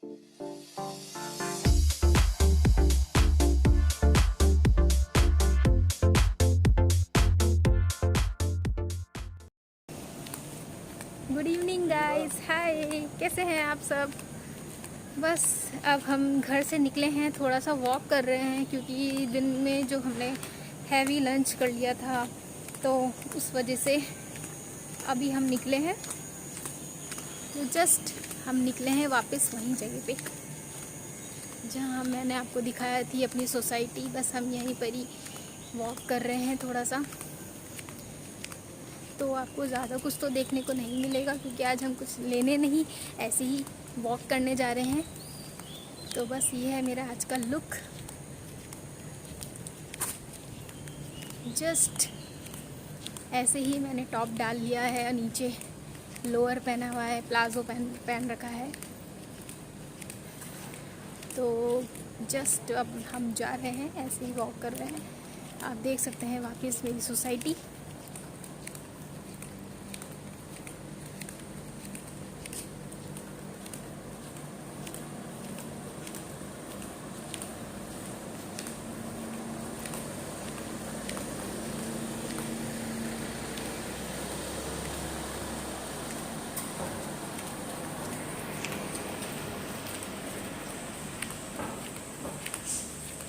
Good evening guys, हाय, कैसे हैं आप सब। बस अब हम घर से निकले हैं, थोड़ा सा वॉक कर रहे हैं क्योंकि दिन में जो हमने हैवी लंच कर लिया था तो उस वजह से अभी हम निकले हैं। तो जस्ट हम निकले हैं वापस वहीं जगह पे जहाँ मैंने आपको दिखाया थी अपनी सोसाइटी। बस हम यहीं पर ही वॉक कर रहे हैं थोड़ा सा। तो आपको ज़्यादा कुछ तो देखने को नहीं मिलेगा क्योंकि आज हम कुछ लेने नहीं, ऐसे ही वॉक करने जा रहे हैं। तो बस ये है मेरा आज का लुक। जस्ट ऐसे ही मैंने टॉप डाल लिया है, नीचे लोअर पहना हुआ है, प्लाजो पहन रखा है। तो जस्ट अब हम जा रहे हैं, ऐसे ही वॉक कर रहे हैं। आप देख सकते हैं वापस मेरी सोसाइटी।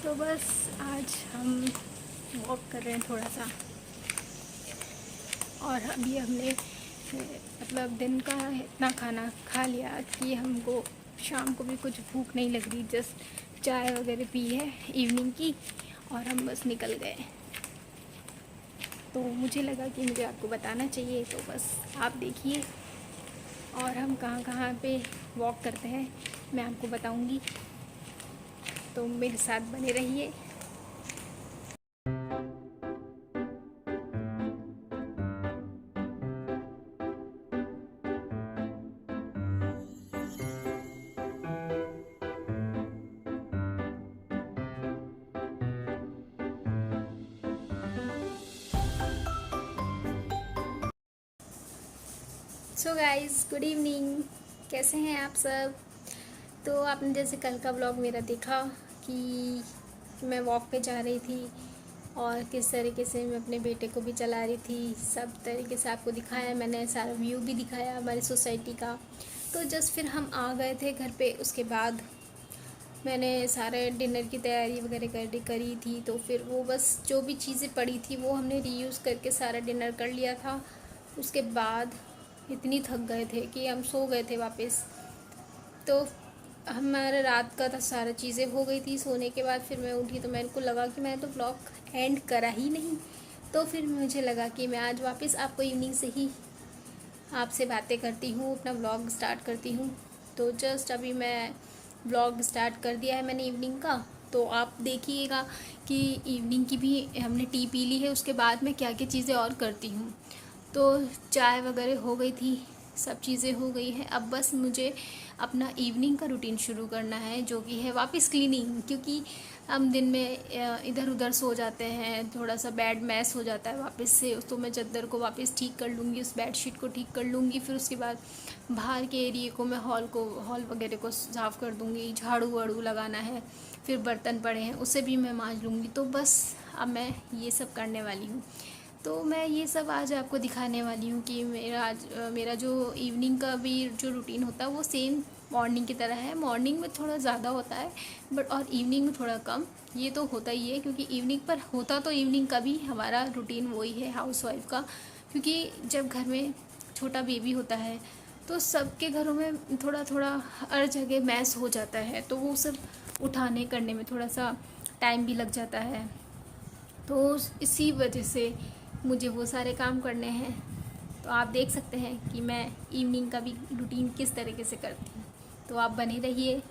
तो बस आज हम वॉक कर रहे हैं थोड़ा सा। और अभी हमने मतलब दिन का इतना खाना खा लिया कि हमको शाम को भी कुछ भूख नहीं लग रही। जस्ट चाय वगैरह पी है इवनिंग की और हम बस निकल गए। तो मुझे लगा कि मुझे आपको बताना चाहिए, तो बस आप देखिए। और हम कहाँ कहाँ पे वॉक करते हैं मैं आपको बताऊंगी, तो मेरे साथ बने रहिए। सो गाइज़, गुड इवनिंग, कैसे हैं आप सब। तो आपने जैसे कल का व्लॉग मेरा देखा कि मैं वॉक पे जा रही थी और किस तरीके से मैं अपने बेटे को भी चला रही थी। सब तरीके से आपको दिखाया मैंने, सारा व्यू भी दिखाया हमारी सोसाइटी का। तो जस्ट फिर हम आ गए थे घर पे। उसके बाद मैंने सारे डिनर की तैयारी वगैरह करी थी। तो फिर वो बस जो भी चीज़ें पड़ी थी वो हमने रीयूज़ करके सारा डिनर कर लिया था। उसके बाद इतनी थक गए थे कि हम सो गए थे वापस। तो हमारे रात का था, सारा चीज़ें हो गई थी। सोने के बाद फिर मैं उठी तो मेरे को लगा कि मैं तो ब्लॉग एंड करा ही नहीं। तो फिर मुझे लगा कि मैं आज वापस आपको इवनिंग से ही आपसे बातें करती हूँ, अपना ब्लॉग स्टार्ट करती हूँ। तो जस्ट अभी मैं ब्लॉग स्टार्ट कर दिया है मैंने इवनिंग का। तो आप देखिएगा कि इवनिंग की भी हमने टी पी ली है, उसके बाद मैं क्या क्या चीज़ें और करती हूँ। तो चाय वगैरह हो गई थी, सब चीज़ें हो गई हैं। अब बस मुझे अपना इवनिंग का रूटीन शुरू करना है, जो कि है वापस क्लीनिंग। क्योंकि हम दिन में इधर उधर सो जाते हैं, थोड़ा सा बेड मैस हो जाता है वापस से। तो मैं चादर को वापस ठीक कर लूँगी, उस बेडशीट को ठीक कर लूँगी। फिर उसके बाद बाहर के एरिए को मैं हॉल वगैरह को साफ़ कर दूँगी, झाड़ू वाड़ू लगाना है। फिर बर्तन पड़े हैं उसे भी मैं मांज लूँगी। तो बस अब मैं ये सब करने वाली हूँ। तो मैं ये सब आज आपको दिखाने वाली हूँ कि मेरा जो इवनिंग का भी जो रूटीन होता है वो सेम मॉर्निंग की तरह है। मॉर्निंग में थोड़ा ज़्यादा होता है बट और इवनिंग में थोड़ा कम। ये तो होता ही है क्योंकि इवनिंग पर होता तो इवनिंग का भी हमारा रूटीन वही है हाउसवाइफ का। क्योंकि जब घर में छोटा बेबी होता है तो सबके घरों में थोड़ा थोड़ा हर जगह मैस हो जाता है, तो वो सब उठाने करने में थोड़ा सा टाइम भी लग जाता है। तो इसी वजह से मुझे वो सारे काम करने हैं। तो आप देख सकते हैं कि मैं इवनिंग का भी रूटीन किस तरीके से करती हूँ। तो आप बने रहिए।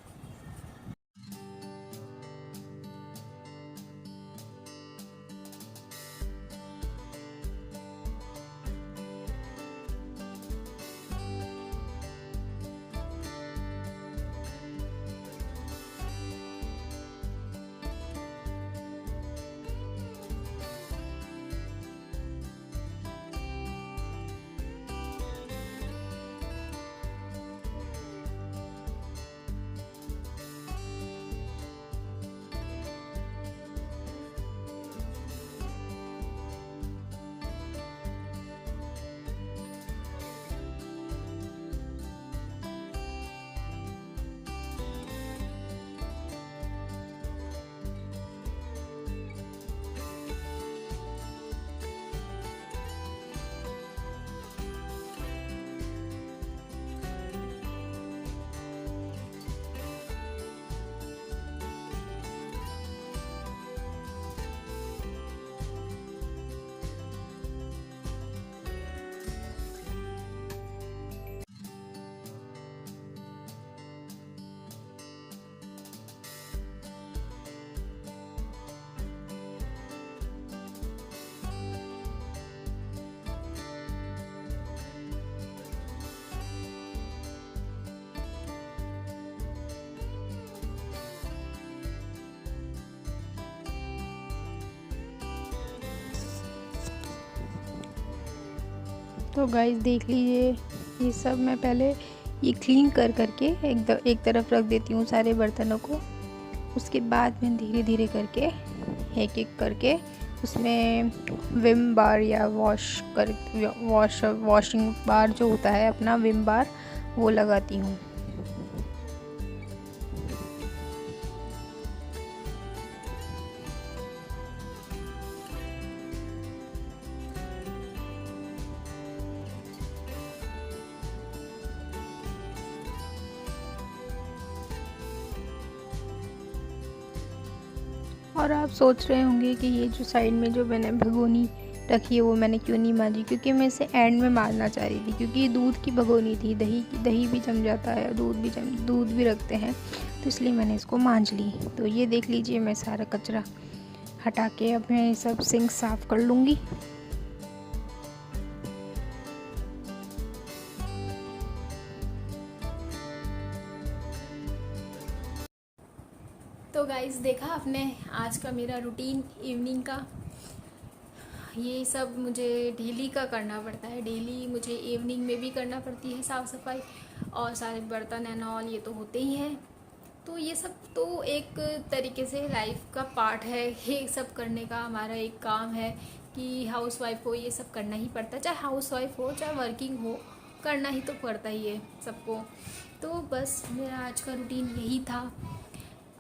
तो गाइस देख लीजिए, ये सब मैं पहले ये क्लीन कर करके एक तरफ रख देती हूँ सारे बर्तनों को। उसके बाद मैं धीरे धीरे करके एक एक करके उसमें विम बार या वॉशिंग बार जो होता है अपना विम बार, वो लगाती हूँ। और आप सोच रहे होंगे कि ये जो साइड में जो मैंने भगोनी रखी है वो मैंने क्यों नहीं मांजी, क्योंकि मैं इसे एंड में मारना चाह रही थी, क्योंकि ये दूध की भगोनी थी। दही भी जम जाता है, दूध भी रखते हैं, तो इसलिए मैंने इसको मांज ली। तो ये देख लीजिए, मैं सारा कचरा हटा के अब मैं सब सिंक साफ़ कर लूँगी। तो गाइस देखा आपने आज का मेरा रूटीन इवनिंग का। ये सब मुझे डेली का करना पड़ता है, डेली मुझे इवनिंग में भी करना पड़ती है साफ़ सफाई, और सारे बर्तन एंड ऑल ये तो होते ही हैं। तो ये सब तो एक तरीके से लाइफ का पार्ट है, ये सब करने का हमारा एक काम है कि हाउस वाइफ को ये सब करना ही पड़ता है, चाहे हाउस वाइफ हो चाहे वर्किंग हो, करना ही तो पड़ता ही है सबको। तो बस मेरा आज का रूटीन यही था।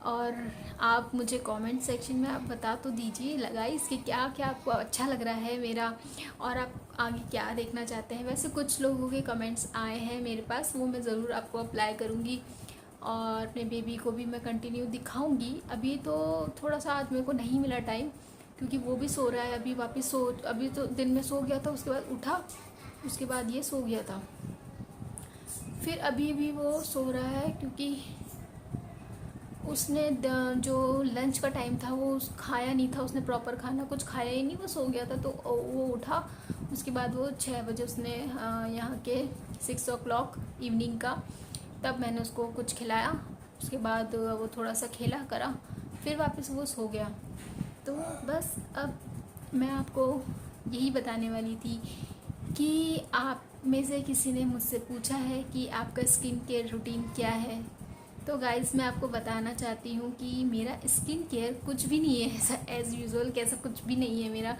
और आप मुझे कमेंट सेक्शन में आप बता तो दीजिए गाइस कि क्या क्या आपको अच्छा लग रहा है मेरा, और आप आगे क्या देखना चाहते हैं। वैसे कुछ लोगों के कमेंट्स आए हैं मेरे पास, वो मैं ज़रूर आपको अप्लाई करूँगी, और अपने बेबी को भी मैं कंटिन्यू दिखाऊंगी। अभी तो थोड़ा सा आज मेरे को नहीं मिला टाइम, क्योंकि वो भी सो रहा है अभी वापस अभी तो दिन में सो गया था, उसके बाद उठा, उसके बाद ये सो गया था, फिर अभी भी वो सो रहा है, क्योंकि उसने जो लंच का टाइम था वो खाया नहीं था, उसने प्रॉपर खाना कुछ खाया ही नहीं, वो सो गया था। तो वो उठा, उसके बाद वो 6 बजे उसने यहाँ के 6 o'clock इवनिंग का, तब मैंने उसको कुछ खिलाया। उसके बाद वो थोड़ा सा खेला करा, फिर वापस वो सो गया। तो बस अब मैं आपको यही बताने वाली थी कि आप में से किसी ने मुझसे पूछा है कि आपका स्किन केयर रूटीन क्या है। तो गाइज़ मैं आपको बताना चाहती हूँ कि मेरा स्किन केयर कुछ भी नहीं है ऐसा एज़ यूजुअल, कैसा कुछ भी नहीं है मेरा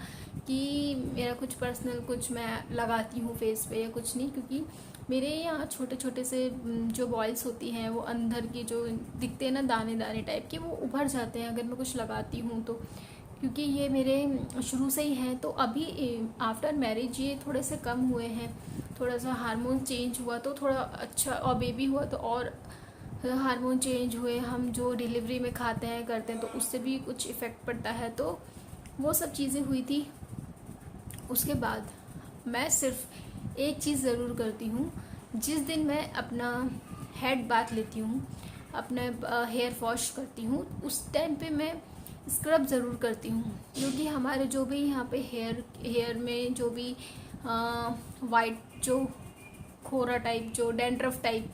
कि मेरा कुछ पर्सनल कुछ मैं लगाती हूँ फेस पे या कुछ नहीं, क्योंकि मेरे यहाँ छोटे छोटे से जो बॉयल्स होती हैं वो अंदर की जो दिखते हैं ना दाने दाने टाइप के, वो उभर जाते हैं अगर मैं कुछ लगाती हूँ तो, क्योंकि ये मेरे शुरू से ही हैं। तो अभी आफ्टर मैरिज ये थोड़े से कम हुए हैं, थोड़ा सा हार्मोन चेंज हुआ तो थोड़ा अच्छा, और बेबी हुआ तो और हार्मोन चेंज हुए, हम जो डिलीवरी में खाते हैं करते हैं तो उससे भी कुछ इफ़ेक्ट पड़ता है, तो वो सब चीज़ें हुई थी। उसके बाद मैं सिर्फ एक चीज़ ज़रूर करती हूँ, जिस दिन मैं अपना हेड बाथ लेती हूँ, अपना हेयर वॉश करती हूँ, उस टाइम पे मैं स्क्रब ज़रूर करती हूँ, क्योंकि हमारे जो भी यहाँ पे हेयर में जो भी वाइट जो खोरा टाइप जो डैंड्रफ टाइप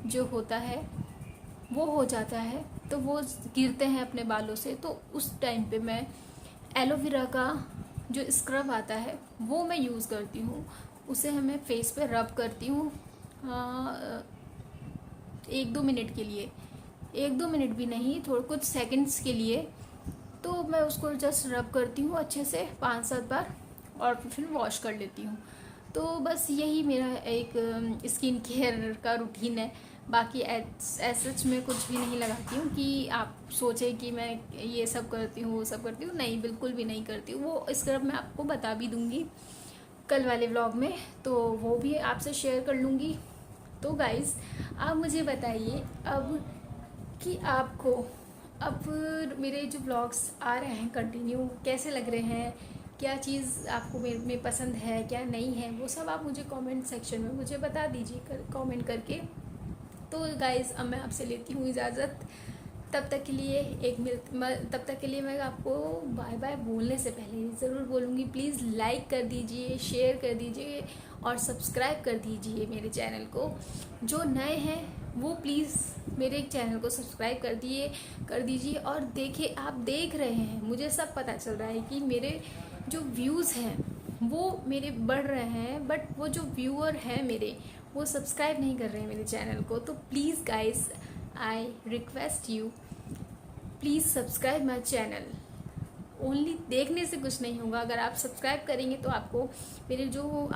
जो होता है वो हो जाता है, तो वो गिरते हैं अपने बालों से। तो उस टाइम पे मैं एलोवेरा का जो स्क्रब आता है वो मैं यूज़ करती हूँ, उसे हमें फेस पे रब करती हूँ 1-2 मिनट के लिए, 1-2 मिनट भी नहीं, थोड़ा कुछ सेकंड्स के लिए। तो मैं उसको जस्ट रब करती हूँ अच्छे से 5-7 बार, और फिर वॉश कर लेती हूँ। तो बस यही मेरा एक स्किन केयर का रूटीन है। बाकी सच में कुछ भी नहीं लगाती हूँ कि आप सोचे कि मैं ये सब करती हूँ वो सब करती हूँ, नहीं, बिल्कुल भी नहीं करती हूँ। वो स्क्रब मैं आपको बता भी दूँगी कल वाले व्लॉग में, तो वो भी आपसे शेयर कर लूँगी। तो गाइज़ आप मुझे बताइए अब कि आपको अब मेरे जो व्लॉग्स आ रहे हैं कंटिन्यू कैसे लग रहे हैं, क्या चीज़ आपको मेरे में पसंद है क्या नहीं है, वो सब आप मुझे कमेंट सेक्शन में मुझे बता दीजिए कमेंट करके। तो गाइज़ अब मैं आपसे लेती हूँ इजाज़त, तब तक के लिए मैं आपको बाय बाय बोलने से पहले ज़रूर बोलूँगी, प्लीज़ लाइक कर दीजिए, शेयर कर दीजिए और सब्सक्राइब कर दीजिए मेरे चैनल को। जो नए हैं वो प्लीज़ मेरे चैनल को सब्सक्राइब कर दीजिए। और देखिए, आप देख रहे हैं, मुझे सब पता चल रहा है कि मेरे जो व्यूज़ हैं वो मेरे बढ़ रहे हैं, बट वो जो व्यूअर है मेरे, वो सब्सक्राइब नहीं कर रहे हैं मेरे चैनल को। तो please guys, I request you, please subscribe my channel. Only देखने से कुछ नहीं होगा, अगर आप सब्सक्राइब करेंगे तो आपको मेरे जो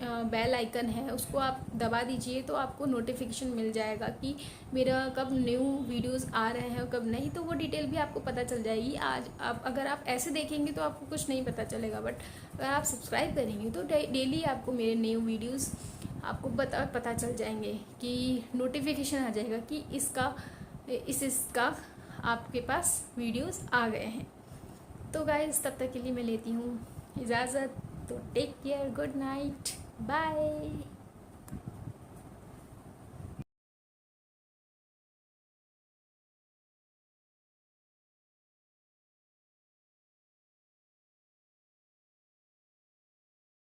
बेल आइकन है उसको आप दबा दीजिए, तो आपको नोटिफिकेशन मिल जाएगा कि मेरा कब न्यू वीडियोस आ रहे हैं और कब नहीं, तो वो डिटेल भी आपको पता चल जाएगी। आज आप अगर आप ऐसे देखेंगे तो आपको कुछ नहीं पता चलेगा, बट अगर आप सब्सक्राइब करेंगे तो डेली आपको मेरे न्यू वीडियोस आपको पता चल जाएंगे, कि नोटिफिकेशन आ जाएगा कि इसका आपके पास वीडियोस आ गए हैं। तो गाइस, तब तक के लिए मैं लेती हूँ इजाज़त। तो take care, good night, bye.